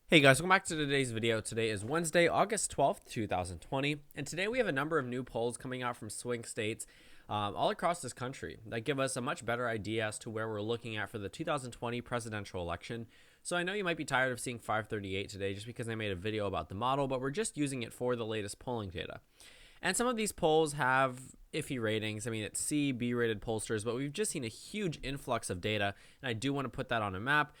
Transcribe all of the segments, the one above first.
Hey guys, welcome back to today's video. Today is Wednesday, August 12th, 2020, and today we have a number of new polls coming out from swing states all across this country that give us a much better idea as to where we're looking at for the 2020 presidential election. So I know you might be tired of seeing 538 today just because I made a video about the model, but we're just using it for the latest polling data. And some of these polls have iffy ratings. I mean, it's C, B rated pollsters, but we've just seen a huge influx of data, and I do want to put that on a map.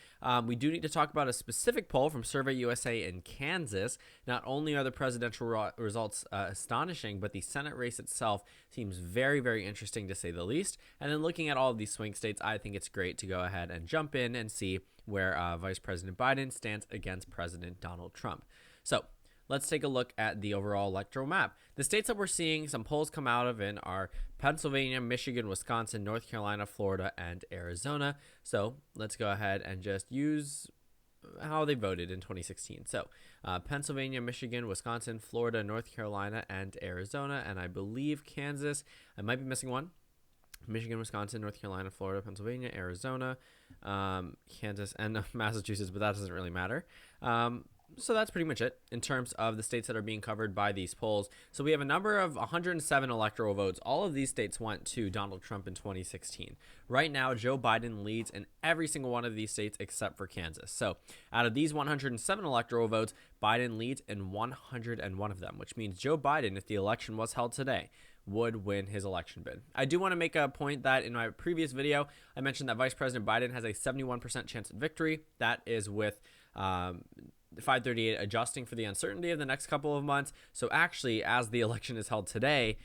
We do need to talk about a specific poll from Survey USA in Kansas. Not only are the presidential results astonishing, but the Senate race itself seems very, very interesting to say the least. And then looking at all of these swing states, I think it's great to go ahead and jump in and see where Vice President Biden stands against President Donald Trump. So let's take a look at the overall electoral map. The states that we're seeing some polls come out of in are Pennsylvania, Michigan, Wisconsin, North Carolina, Florida, and Arizona. So let's go ahead and just use how they voted in 2016. So Pennsylvania, Michigan, Wisconsin, Florida, North Carolina, and Arizona. And I believe Kansas. I might be missing one. Michigan, Wisconsin, North Carolina, Florida, Pennsylvania, Arizona, Kansas, and Massachusetts, but that doesn't really matter. So that's pretty much it in terms of the states that are being covered by these polls. So we have a number of 107 electoral votes. All of these states went to Donald Trump in 2016. Right now, Joe Biden leads in every single one of these states except for Kansas. So out of these 107 electoral votes, Biden leads in 101 of them, which means Joe Biden, if the election was held today, would win his election bid. I do want to make a point that in my previous video, I mentioned that Vice President Biden has a 71% chance of victory. That is with 538 adjusting for the uncertainty of the next couple of months. So actually, as the election is held today,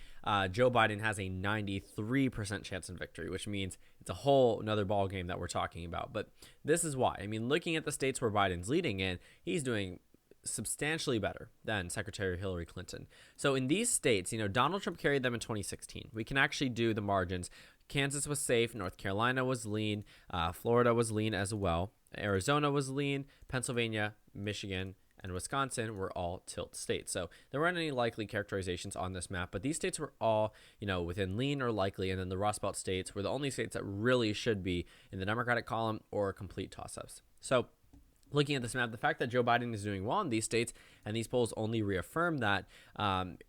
Joe Biden has a 93% chance of victory, which means it's a whole another ball game that we're talking about. But this is why. I mean, looking at the states where Biden's leading in, he's doing substantially better than Secretary Hillary Clinton. So in these states, Donald Trump carried them in 2016. We can actually do the margins. Kansas was safe. North Carolina was lean. Florida was lean as well. Arizona was lean. Pennsylvania, Michigan, and Wisconsin were all tilt states. So there weren't any likely characterizations on this map, but these states were all, within lean or likely. And then the Rust Belt states were the only states that really should be in the Democratic column or complete toss-ups. So looking at this map, the fact that Joe Biden is doing well in these states, and these polls only reaffirm that,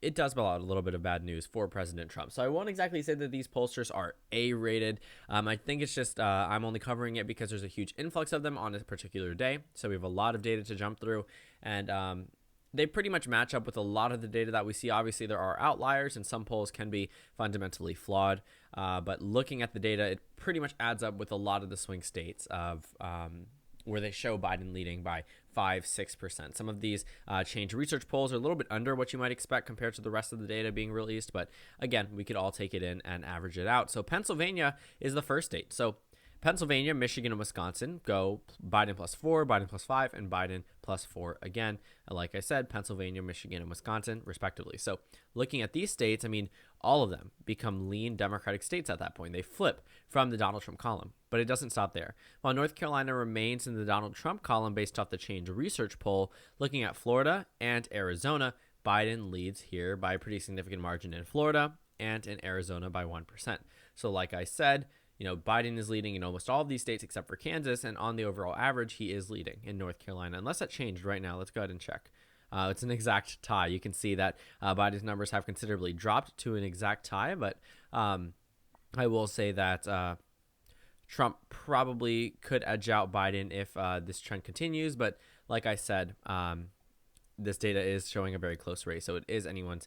it does spell out a little bit of bad news for President Trump. So I won't exactly say that these pollsters are A-rated. I think it's just I'm only covering it because there's a huge influx of them on a particular day. So we have a lot of data to jump through, and they pretty much match up with a lot of the data that we see. Obviously, there are outliers, and some polls can be fundamentally flawed. But looking at the data, it pretty much adds up with a lot of the swing states of where they show Biden leading by 5-6%. Some of these change research polls are a little bit under what you might expect compared to the rest of the data being released. But again, we could all take it in and average it out. So Pennsylvania is the first state. So Pennsylvania, Michigan, and Wisconsin go Biden +4, Biden +5, and Biden +4 again. Like I said, Pennsylvania, Michigan, and Wisconsin, respectively. So looking at these states, I mean, all of them become lean Democratic states at that point. They flip from the Donald Trump column, but it doesn't stop there. While North Carolina remains in the Donald Trump column based off the Change Research poll, looking at Florida and Arizona, Biden leads here by a pretty significant margin in Florida and in Arizona by 1%. So like I said, Biden is leading in almost all of these states except for Kansas, and on the overall average, he is leading in North Carolina. Unless that changed right now, let's go ahead and check. It's an exact tie. You can see that Biden's numbers have considerably dropped to an exact tie, but I will say that Trump probably could edge out Biden if this trend continues, but like I said, this data is showing a very close race, so it is anyone's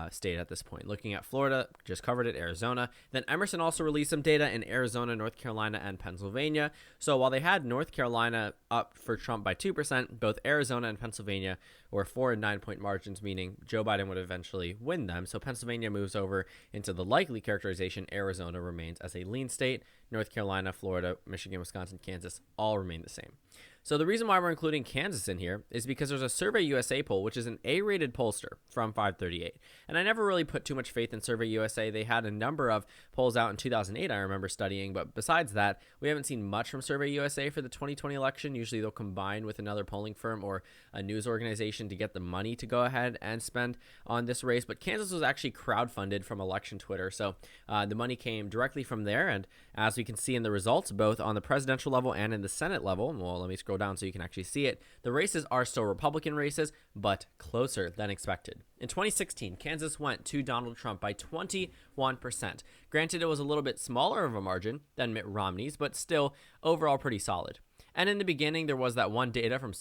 state at this point. Looking at Florida, just covered it, Arizona. Then Emerson also released some data in Arizona, North Carolina, and Pennsylvania. So while they had North Carolina up for Trump by 2%, both Arizona and Pennsylvania were 4 and 9 point margins, meaning Joe Biden would eventually win them. So Pennsylvania moves over into the likely characterization. Arizona remains as a lean state. North Carolina, Florida, Michigan, Wisconsin, Kansas all remain the same. So the reason why we're including Kansas in here is because there's a Survey USA poll, which is an A-rated pollster from 538. And I never really put too much faith in Survey USA. They had a number of polls out in 2008, I remember studying. But besides that, we haven't seen much from Survey USA for the 2020 election. Usually they'll combine with another polling firm or a news organization to get the money to go ahead and spend on this race. But Kansas was actually crowdfunded from election Twitter. So the money came directly from there. And as we can see in the results, both on the presidential level and in the Senate level, well, let me scroll down so you can actually see it. The races are still Republican races, but closer than expected. In 2016, Kansas went to Donald Trump by 21%. Granted, it was a little bit smaller of a margin than Mitt Romney's, but still overall pretty solid. And in the beginning, there was that one data from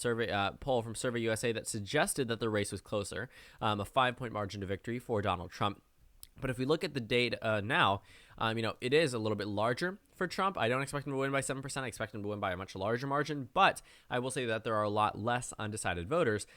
poll from Survey USA that suggested that the race was closer, a 5-point margin to victory for Donald Trump. But if we look at the data now, it is a little bit larger for Trump. I don't expect him to win by 7%. I expect him to win by a much larger margin. But I will say that there are a lot less undecided voters,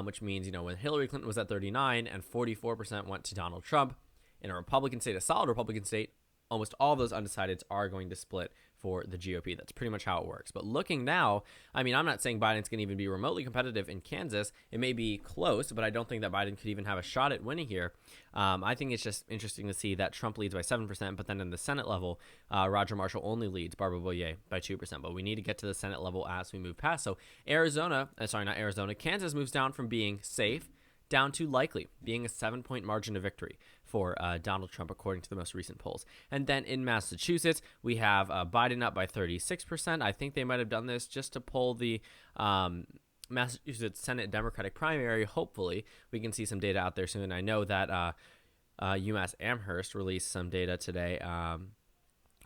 which means, when Hillary Clinton was at 39 and 44% went to Donald Trump, in a Republican state, a solid Republican state, almost all of those undecideds are going to split for the GOP. That's pretty much how it works. But looking now, I'm not saying Biden's going to even be remotely competitive in Kansas. It may be close, but I don't think that Biden could even have a shot at winning here. I think it's just interesting to see that Trump leads by 7%, but then in the Senate level, Roger Marshall only leads Barbara Boyer by 2%. But we need to get to the Senate level as we move past. So Kansas moves down from being safe down to likely, being a 7-point margin of victory for Donald Trump, according to the most recent polls. And then in Massachusetts, we have Biden up by 36%. I think they might have done this just to pull the Massachusetts Senate Democratic primary. Hopefully, we can see some data out there soon. I know that UMass Amherst released some data today,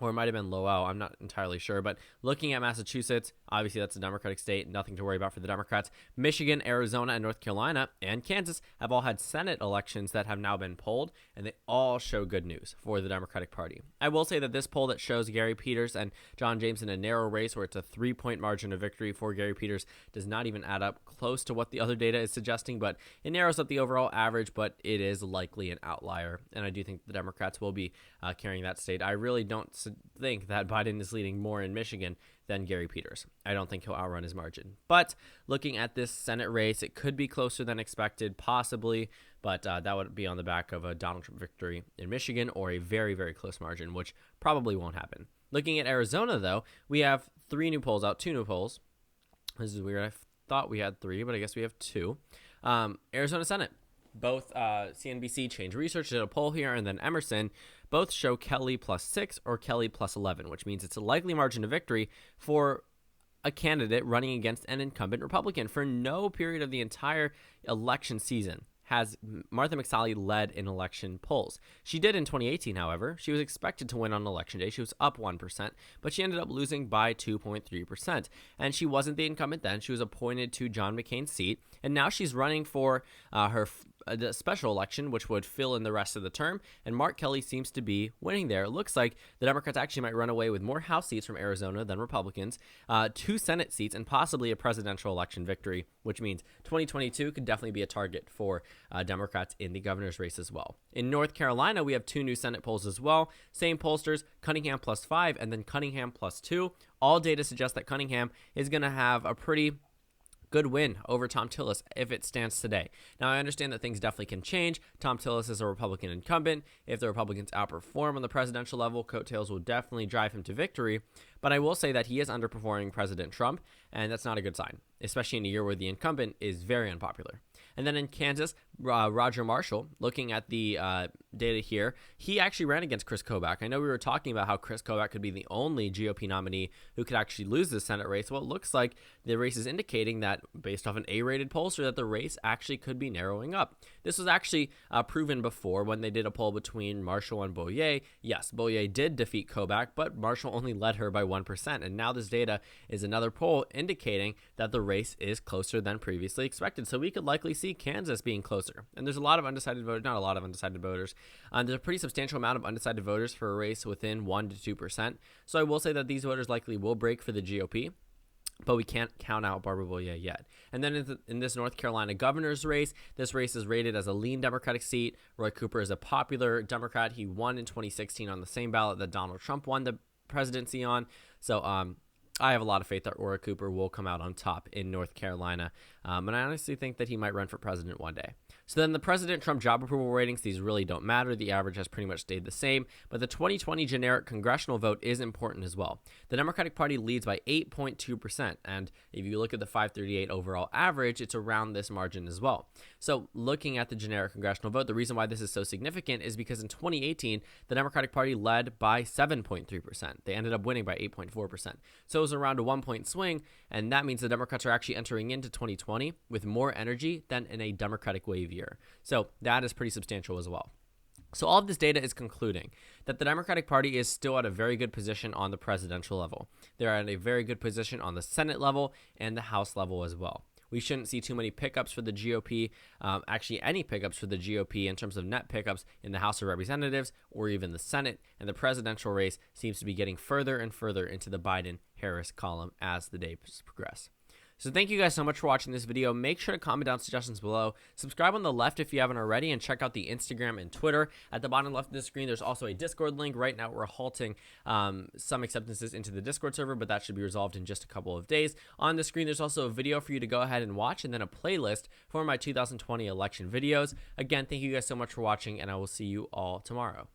or it might have been Lowell. I'm not entirely sure. But looking at Massachusetts, obviously that's a Democratic state. Nothing to worry about for the Democrats. Michigan, Arizona, and North Carolina, and Kansas have all had Senate elections that have now been polled, and they all show good news for the Democratic Party. I will say that this poll that shows Gary Peters and John James in a narrow race where it's a 3-point margin of victory for Gary Peters does not even add up close to what the other data is suggesting, but it narrows up the overall average, but it is likely an outlier, and I do think the Democrats will be carrying that state. I really don't think that Biden is leading more in Michigan than Gary Peters. I don't think he'll outrun his margin. But looking at this Senate race, it could be closer than expected, possibly, but that would be on the back of a Donald Trump victory in Michigan or a very, very close margin, which probably won't happen. Looking at Arizona, though, we have 2 new polls. This is weird. I thought we had 3, but I guess we have 2. Arizona Senate. Both CNBC Change Research did a poll here, and then Emerson both show Kelley +6 or Kelley +11, which means it's a likely margin of victory for a candidate running against an incumbent Republican. For no period of the entire election season has Martha McSally led in election polls. She did in 2018, however. She was expected to win on election day. She was up 1%, but she ended up losing by 2.3%. And she wasn't the incumbent then. She was appointed to John McCain's seat, and now she's running for the special election, which would fill in the rest of the term, and Mark Kelley seems to be winning there. It looks like the Democrats actually might run away with more House seats from Arizona than Republicans, 2 Senate seats, and possibly a presidential election victory, which means 2022 could definitely be a target for Democrats in the governor's race as well. In North Carolina, we have 2 new Senate polls as well. Same pollsters, Cunningham +5 and then Cunningham +2. All data suggests that Cunningham is going to have a pretty good win over Tom Tillis if it stands today. Now, I understand that things definitely can change. Tom Tillis is a Republican incumbent. If the Republicans outperform on the presidential level, coattails will definitely drive him to victory. But I will say that he is underperforming President Trump, and that's not a good sign, especially in a year where the incumbent is very unpopular. And then in Kansas, Roger Marshall, looking at the data here, he actually ran against Chris Kobach. I know we were talking about how Chris Kobach could be the only GOP nominee who could actually lose the Senate race. Well, it looks like the race is indicating that, based off an A-rated pollster, that the race actually could be narrowing up. This was actually proven before when they did a poll between Marshall and Boyer. Yes, Boyer did defeat Kobach, but Marshall only led her by 1%. And now this data is another poll indicating that the race is closer than previously expected. So we could likely see Kansas being closer. And there's a lot of undecided voters, not a lot of undecided voters. There's a pretty substantial amount of undecided voters for a race within 1 to 2%. So I will say that these voters likely will break for the GOP, but we can't count out Barbara Boyer yet. And then in this North Carolina governor's race, this race is rated as a lean Democratic seat. Roy Cooper is a popular Democrat. He won in 2016 on the same ballot that Donald Trump won the presidency on. So I have a lot of faith that Roy Cooper will come out on top in North Carolina. And I honestly think that he might run for president one day. So then the President Trump job approval ratings, these really don't matter. The average has pretty much stayed the same. But the 2020 generic congressional vote is important as well. The Democratic Party leads by 8.2%. And if you look at the 538 overall average, it's around this margin as well. So looking at the generic congressional vote, the reason why this is so significant is because in 2018, the Democratic Party led by 7.3%. They ended up winning by 8.4%. So it shows around a 1-point swing, and that means the Democrats are actually entering into 2020 with more energy than in a Democratic wave year. So that is pretty substantial as well. So all of this data is concluding that the Democratic Party is still at a very good position on the presidential level. They're at a very good position on the Senate level and the House level as well. We shouldn't see too many pickups for the GOP, actually any pickups for the GOP in terms of net pickups in the House of Representatives or even the Senate, and the presidential race seems to be getting further and further into the Biden-Harris column as the days progress. So thank you guys so much for watching this video. Make sure to comment down suggestions below. Subscribe on the left if you haven't already, and check out the Instagram and Twitter. At the bottom left of the screen, there's also a Discord link. Right now, we're halting some acceptances into the Discord server, but that should be resolved in just a couple of days. On the screen, there's also a video for you to go ahead and watch, and then a playlist for my 2020 election videos. Again, thank you guys so much for watching, and I will see you all tomorrow.